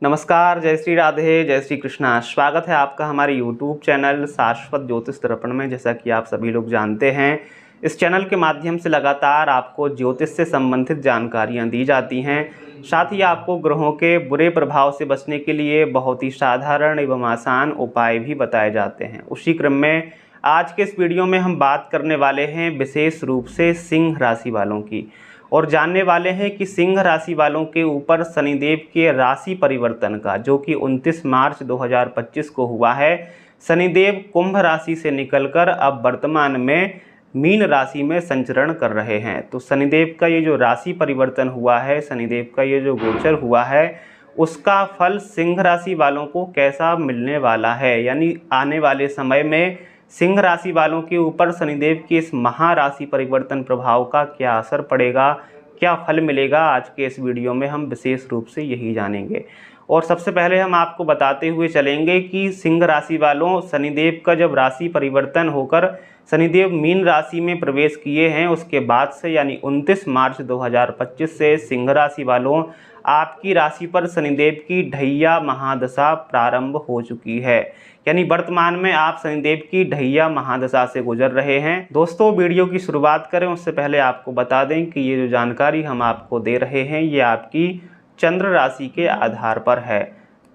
नमस्कार, जय श्री राधे, जय श्री कृष्णा। स्वागत है आपका हमारे YouTube चैनल शाश्वत ज्योतिष दर्पण में। जैसा कि आप सभी लोग जानते हैं, इस चैनल के माध्यम से लगातार आपको ज्योतिष से संबंधित जानकारियां दी जाती हैं। साथ ही आपको ग्रहों के बुरे प्रभाव से बचने के लिए बहुत ही साधारण एवं आसान उपाय भी बताए जाते हैं। उसी क्रम में आज के इस वीडियो में हम बात करने वाले हैं विशेष रूप से सिंह राशि वालों की, और जानने वाले हैं कि सिंह राशि वालों के ऊपर शनिदेव के राशि परिवर्तन का, जो कि 29 मार्च 2025 को हुआ है। शनिदेव कुंभ राशि से निकलकर अब वर्तमान में मीन राशि में संचरण कर रहे हैं। तो शनिदेव का ये जो राशि परिवर्तन हुआ है, शनिदेव का ये जो गोचर हुआ है, उसका फल सिंह राशि वालों को कैसा मिलने वाला है, यानी आने वाले समय में सिंह राशि वालों के ऊपर शनिदेव के इस महाराशि परिवर्तन प्रभाव का क्या असर पड़ेगा, क्या फल मिलेगा, आज के इस वीडियो में हम विशेष रूप से यही जानेंगे। और सबसे पहले हम आपको बताते हुए चलेंगे कि सिंह राशि वालों, शनिदेव का जब राशि परिवर्तन होकर शनिदेव मीन राशि में प्रवेश किए हैं, उसके बाद से यानी 29 मार्च 2025 से सिंह राशि वालों आपकी राशि पर शनिदेव की ढैया महादशा प्रारंभ हो चुकी है। यानी वर्तमान में आप शनिदेव की ढैया महादशा से गुजर रहे हैं। दोस्तों, वीडियो की शुरुआत करें उससे पहले आपको बता दें कि ये जो जानकारी हम आपको दे रहे हैं, ये आपकी चंद्र राशि के आधार पर है।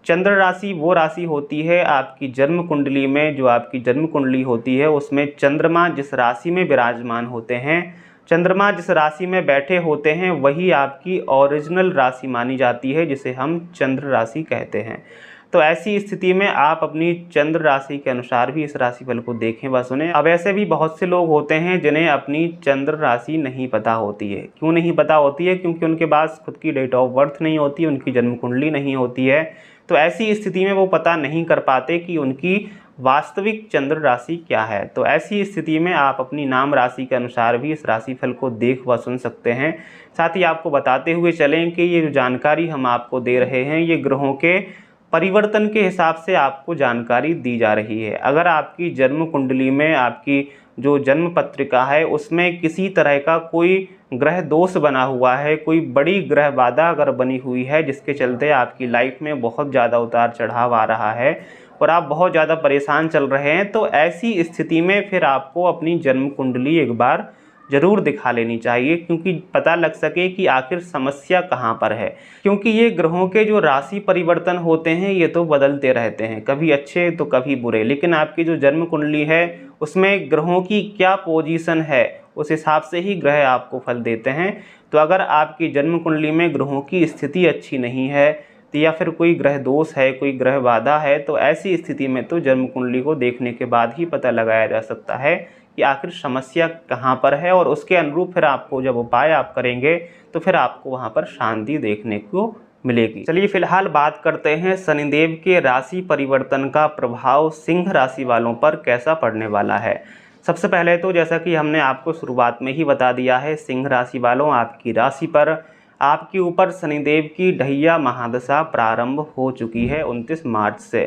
चंद्र राशि वो राशि होती है आपकी जन्म कुंडली में, जो आपकी जन्म कुंडली होती है उसमें चंद्रमा जिस राशि में विराजमान होते हैं, चंद्रमा जिस राशि में बैठे होते हैं, वही आपकी ओरिजिनल राशि मानी जाती है, जिसे हम चंद्र राशि कहते हैं। तो ऐसी स्थिति में आप अपनी चंद्र राशि के अनुसार भी इस राशिफल को देखें व सुने। अब ऐसे भी बहुत से लोग होते हैं जिन्हें अपनी चंद्र राशि नहीं पता होती है। क्यों नहीं पता होती है? क्योंकि उनके पास खुद की डेट ऑफ बर्थ नहीं होती, उनकी जन्म कुंडली नहीं होती है। तो ऐसी स्थिति में वो पता नहीं कर पाते कि उनकी वास्तविक चंद्र राशि क्या है। तो ऐसी स्थिति में आप अपनी नाम राशि के अनुसार भी इस राशिफल को देख व सुन सकते हैं। साथ ही आपको बताते हुए चलें कि ये जो जानकारी हम आपको दे रहे हैं, ये ग्रहों के परिवर्तन के हिसाब से आपको जानकारी दी जा रही है। अगर आपकी जन्म कुंडली में आपकी जो जन्म पत्रिका है उसमें किसी तरह का कोई ग्रह दोष बना हुआ है, कोई बड़ी ग्रह बाधा अगर बनी हुई है जिसके चलते आपकी लाइफ में बहुत ज़्यादा उतार चढ़ाव आ रहा है और आप बहुत ज़्यादा परेशान चल रहे हैं, तो ऐसी स्थिति में फिर आपको अपनी जन्म कुंडली एक बार ज़रूर दिखा लेनी चाहिए, क्योंकि पता लग सके कि आखिर समस्या कहाँ पर है। क्योंकि ये ग्रहों के जो राशि परिवर्तन होते हैं ये तो बदलते रहते हैं, कभी अच्छे तो कभी बुरे, लेकिन आपकी जो जन्म कुंडली है उसमें ग्रहों की क्या पोजीशन है उस हिसाब से ही ग्रह आपको फल देते हैं। तो अगर आपकी जन्म कुंडली में ग्रहों की स्थिति अच्छी नहीं है या फिर कोई ग्रह दोष है, कोई ग्रह बाधा है, तो ऐसी स्थिति में तो जन्म कुंडली को देखने के बाद ही पता लगाया जा सकता है कि आखिर समस्या कहाँ पर है, और उसके अनुरूप फिर आपको जब उपाय आप करेंगे तो फिर आपको वहाँ पर शांति देखने को मिलेगी। चलिए फिलहाल बात करते हैं शनिदेव के राशि परिवर्तन का प्रभाव सिंह राशि वालों पर कैसा पड़ने वाला है। सबसे पहले तो जैसा कि हमने आपको शुरुआत में ही बता दिया है, सिंह राशि वालों आपकी राशि पर आपके ऊपर शनिदेव की ढैया महादशा प्रारंभ हो चुकी है 29 मार्च से।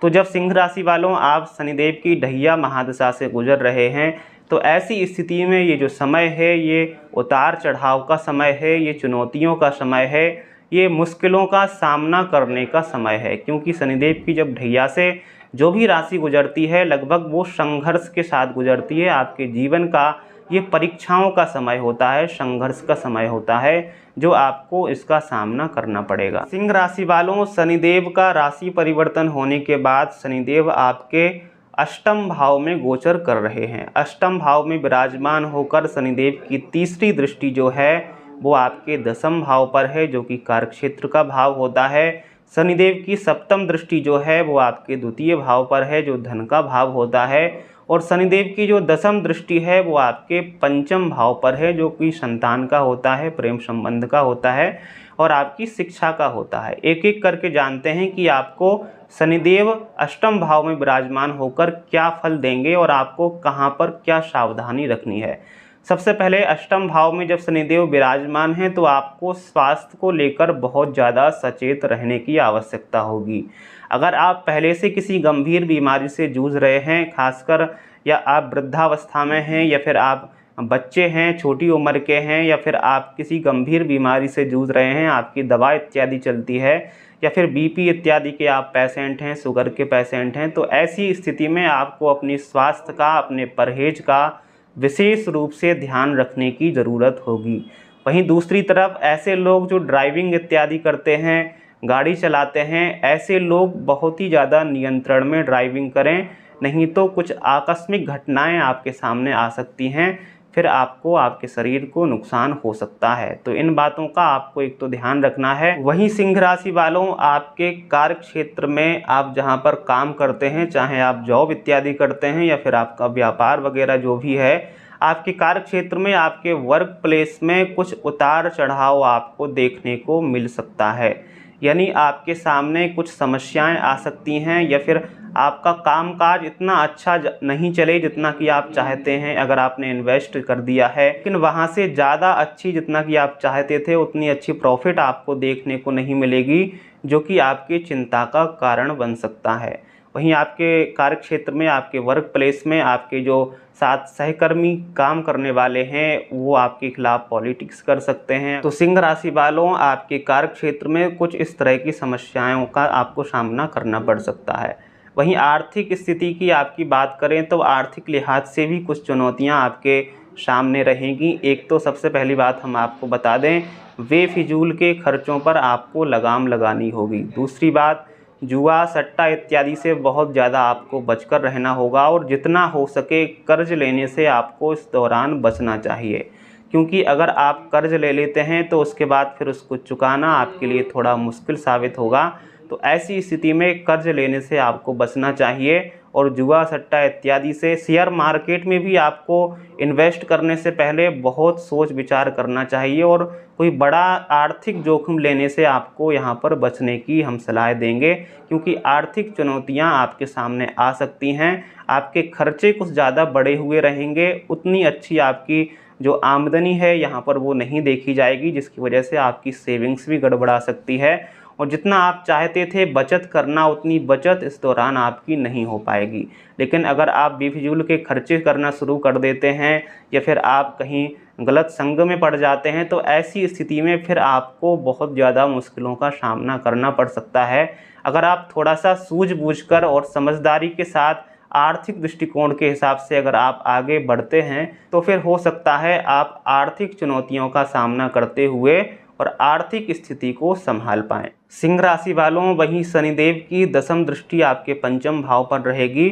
तो जब सिंह राशि वालों आप शनिदेव की ढैया महादशा से गुजर रहे हैं, तो ऐसी स्थिति में ये जो समय है ये उतार चढ़ाव का समय है, ये चुनौतियों का समय है, ये मुश्किलों का सामना करने का समय है। क्योंकि शनिदेव की जब ढैया से जो भी राशि गुजरती है लगभग वो संघर्ष के साथ गुजरती है। आपके जीवन का ये परीक्षाओं का समय होता है, संघर्ष का समय होता है, जो आपको इसका सामना करना पड़ेगा। सिंह राशि वालों, शनिदेव का राशि परिवर्तन होने के बाद शनिदेव आपके अष्टम भाव में गोचर कर रहे हैं। अष्टम भाव में विराजमान होकर शनिदेव की तीसरी दृष्टि जो है वो आपके दशम भाव पर है, जो कि कार्यक्षेत्र का भाव होता है। शनिदेव की सप्तम दृष्टि जो है वो आपके द्वितीय भाव पर है, जो धन का भाव होता है। और शनिदेव की जो दशम दृष्टि है वो आपके पंचम भाव पर है, जो कि संतान का होता है, प्रेम संबंध का होता है और आपकी शिक्षा का होता है। एक एक करके जानते हैं कि आपको शनिदेव अष्टम भाव में विराजमान होकर क्या फल देंगे और आपको कहाँ पर क्या सावधानी रखनी है। सबसे पहले अष्टम भाव में जब शनिदेव विराजमान हैं तो आपको स्वास्थ्य को लेकर बहुत ज़्यादा सचेत रहने की आवश्यकता होगी। अगर आप पहले से किसी गंभीर बीमारी से जूझ रहे हैं, खासकर या आप वृद्धावस्था में हैं या फिर आप बच्चे हैं, छोटी उम्र के हैं, या फिर आप किसी गंभीर बीमारी से जूझ रहे हैं, आपकी दवा इत्यादि चलती है, या फिर बीपी इत्यादि के आप पेशेंट हैं, शुगर के पेशेंट हैं, तो ऐसी स्थिति में आपको अपनी स्वास्थ्य का, अपने परहेज का विशेष रूप से ध्यान रखने की ज़रूरत होगी। वहीं दूसरी तरफ ऐसे लोग जो ड्राइविंग इत्यादि करते हैं, गाड़ी चलाते हैं, ऐसे लोग बहुत ही ज़्यादा नियंत्रण में ड्राइविंग करें, नहीं तो कुछ आकस्मिक घटनाएं आपके सामने आ सकती हैं, फिर आपको, आपके शरीर को नुकसान हो सकता है। तो इन बातों का आपको एक तो ध्यान रखना है। वहीं सिंह राशि वालों, आपके कार्य क्षेत्र में आप जहां पर काम करते हैं, चाहे आप जॉब इत्यादि करते हैं या फिर आपका व्यापार वगैरह जो भी है, आपके कार्य क्षेत्र में, आपके वर्क प्लेस में कुछ उतार चढ़ाव आपको देखने को मिल सकता है। यानी आपके सामने कुछ समस्याएं आ सकती हैं या फिर आपका कामकाज इतना अच्छा नहीं चले जितना कि आप चाहते हैं। अगर आपने इन्वेस्ट कर दिया है लेकिन वहाँ से ज़्यादा अच्छी जितना कि आप चाहते थे उतनी अच्छी प्रॉफिट आपको देखने को नहीं मिलेगी, जो कि आपकी चिंता का कारण बन सकता है। वहीं आपके कार्य क्षेत्र में, आपके वर्क प्लेस में आपके जो साथ सहकर्मी काम करने वाले हैं वो आपके खिलाफ पॉलिटिक्स कर सकते हैं। तो सिंह राशि वालों, आपके कार्य क्षेत्र में कुछ इस तरह की समस्याओं का आपको सामना करना पड़ सकता है। वहीं आर्थिक स्थिति की आपकी बात करें तो आर्थिक लिहाज से भी कुछ चुनौतियां आपके सामने रहेंगी। एक तो सबसे पहली बात हम आपको बता दें, बेफिजूल के खर्चों पर आपको लगाम लगानी होगी। दूसरी बात, जुआ, सट्टा इत्यादि से बहुत ज़्यादा आपको बचकर रहना होगा और जितना हो सके कर्ज लेने से आपको इस दौरान बचना चाहिए, क्योंकि अगर आप कर्ज ले लेते हैं तो उसके बाद फिर उसको चुकाना आपके लिए थोड़ा मुश्किल साबित होगा। तो ऐसी स्थिति में कर्ज लेने से आपको बचना चाहिए और जुआ, सट्टा इत्यादि से, शेयर मार्केट में भी आपको इन्वेस्ट करने से पहले बहुत सोच विचार करना चाहिए और कोई बड़ा आर्थिक जोखिम लेने से आपको यहाँ पर बचने की हम सलाह देंगे, क्योंकि आर्थिक चुनौतियाँ आपके सामने आ सकती हैं। आपके खर्चे कुछ ज़्यादा बढ़े हुए रहेंगे, उतनी अच्छी आपकी जो आमदनी है यहाँ पर वो नहीं देखी जाएगी, जिसकी वजह से आपकी सेविंग्स भी गड़बड़ा सकती है और जितना आप चाहते थे बचत करना, उतनी बचत इस दौरान आपकी नहीं हो पाएगी। लेकिन अगर आप बेफिजूल के खर्चे करना शुरू कर देते हैं या फिर आप कहीं गलत संग में पड़ जाते हैं तो ऐसी स्थिति में फिर आपको बहुत ज़्यादा मुश्किलों का सामना करना पड़ सकता है। अगर आप थोड़ा सा सूझबूझकर और समझदारी के साथ आर्थिक दृष्टिकोण के हिसाब से अगर आप आगे बढ़ते हैं तो फिर हो सकता है आप आर्थिक चुनौतियों का सामना करते हुए और आर्थिक स्थिति को संभाल पाएं। सिंह राशि वालों, वहीं शनिदेव की दशम दृष्टि आपके पंचम भाव पर रहेगी,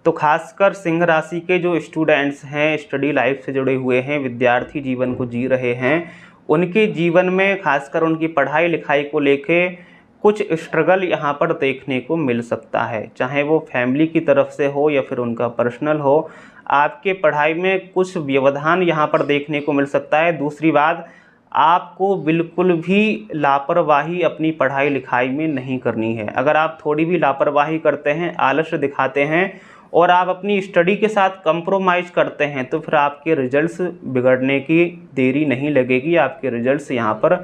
तो खासकर सिंह राशि के जो स्टूडेंट्स हैं, स्टडी लाइफ से जुड़े हुए हैं, विद्यार्थी जीवन को जी रहे हैं, उनके जीवन में खासकर उनकी पढ़ाई लिखाई को लेके कुछ स्ट्रगल यहाँ पर देखने को मिल सकता है, चाहे वो फैमिली की तरफ से हो या फिर उनका पर्सनल हो। आपके पढ़ाई में कुछ व्यवधान यहाँ पर देखने को मिल सकता है। दूसरी बात, आपको बिल्कुल भी लापरवाही अपनी पढ़ाई लिखाई में नहीं करनी है। अगर आप थोड़ी भी लापरवाही करते हैं, आलस्य दिखाते हैं और आप अपनी स्टडी के साथ कंप्रोमाइज़ करते हैं तो फिर आपके रिजल्ट्स बिगड़ने की देरी नहीं लगेगी। आपके रिजल्ट्स यहाँ पर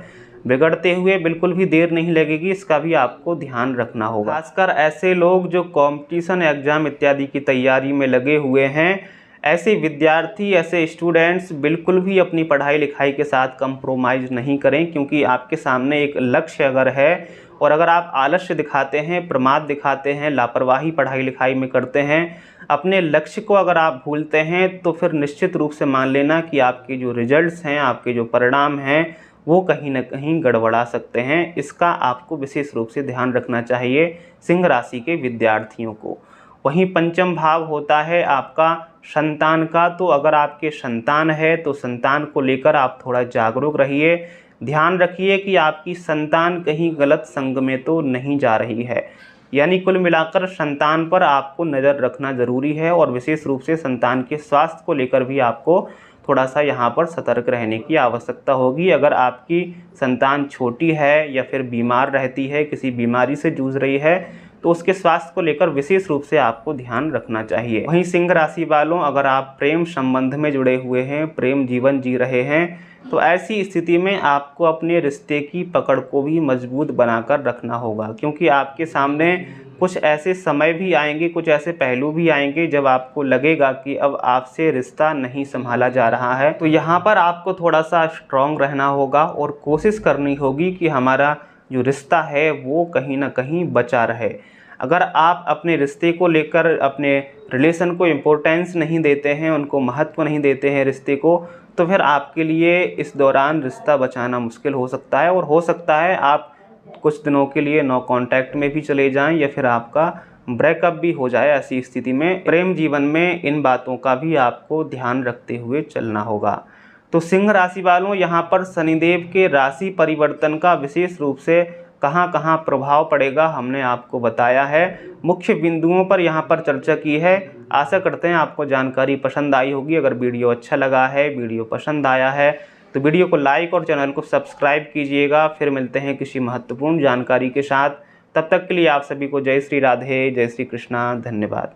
बिगड़ते हुए बिल्कुल भी देर नहीं लगेगी, इसका भी आपको ध्यान रखना होगा। खासकर ऐसे लोग जो कंपटीशन एग्ज़ाम इत्यादि की तैयारी में लगे हुए हैं, ऐसे विद्यार्थी, ऐसे स्टूडेंट्स बिल्कुल भी अपनी पढ़ाई लिखाई के साथ कंप्रोमाइज़ नहीं करें, क्योंकि आपके सामने एक लक्ष्य अगर है और अगर आप आलस्य दिखाते हैं, प्रमाद दिखाते हैं, लापरवाही पढ़ाई लिखाई में करते हैं, अपने लक्ष्य को अगर आप भूलते हैं तो फिर निश्चित रूप से मान लेना कि आपके जो रिजल्ट्स हैं, आपके जो परिणाम हैं वो कहीं ना कहीं गड़बड़ा सकते हैं। इसका आपको विशेष रूप से ध्यान रखना चाहिए सिंह राशि के विद्यार्थियों को। वहीं पंचम भाव होता है आपका संतान का, तो अगर आपके संतान है तो संतान को लेकर आप थोड़ा जागरूक रहिए। ध्यान रखिए कि आपकी संतान कहीं गलत संग में तो नहीं जा रही है। यानी कुल मिलाकर संतान पर आपको नज़र रखना ज़रूरी है और विशेष रूप से संतान के स्वास्थ्य को लेकर भी आपको थोड़ा सा यहाँ पर सतर्क रहने की आवश्यकता होगी। अगर आपकी संतान छोटी है या फिर बीमार रहती है, किसी बीमारी से जूझ रही है, तो उसके स्वास्थ्य को लेकर विशेष रूप से आपको ध्यान रखना चाहिए। वहीं सिंह राशि वालों, अगर आप प्रेम संबंध में जुड़े हुए हैं, प्रेम जीवन जी रहे हैं, तो ऐसी स्थिति में आपको अपने रिश्ते की पकड़ को भी मजबूत बनाकर रखना होगा, क्योंकि आपके सामने कुछ ऐसे समय भी आएंगे, कुछ ऐसे पहलू भी आएंगे जब आपको लगेगा कि अब आपसे रिश्ता नहीं संभाला जा रहा है। तो यहाँ पर आपको थोड़ा सा स्ट्रॉन्ग रहना होगा और कोशिश करनी होगी कि हमारा जो रिश्ता है वो कहीं ना कहीं बचा रहे। अगर आप अपने रिश्ते को लेकर, अपने रिलेशन को इम्पोर्टेंस नहीं देते हैं, उनको महत्व नहीं देते हैं रिश्ते को, तो फिर आपके लिए इस दौरान रिश्ता बचाना मुश्किल हो सकता है। और हो सकता है आप कुछ दिनों के लिए नो कांटेक्ट में भी चले जाएं, या फिर आपका ब्रेकअप भी हो जाए। ऐसी स्थिति में प्रेम जीवन में इन बातों का भी आपको ध्यान रखते हुए चलना होगा। तो सिंह राशि वालों, यहाँ पर शनिदेव के राशि परिवर्तन का विशेष रूप से कहाँ कहाँ प्रभाव पड़ेगा हमने आपको बताया है, मुख्य बिंदुओं पर यहाँ पर चर्चा की है। आशा करते हैं आपको जानकारी पसंद आई होगी। अगर वीडियो अच्छा लगा है, वीडियो पसंद आया है, तो वीडियो को लाइक और चैनल को सब्सक्राइब कीजिएगा। फिर मिलते हैं किसी महत्वपूर्ण जानकारी के साथ। तब तक के लिए आप सभी को जय श्री राधे, जय श्री कृष्णा, धन्यवाद।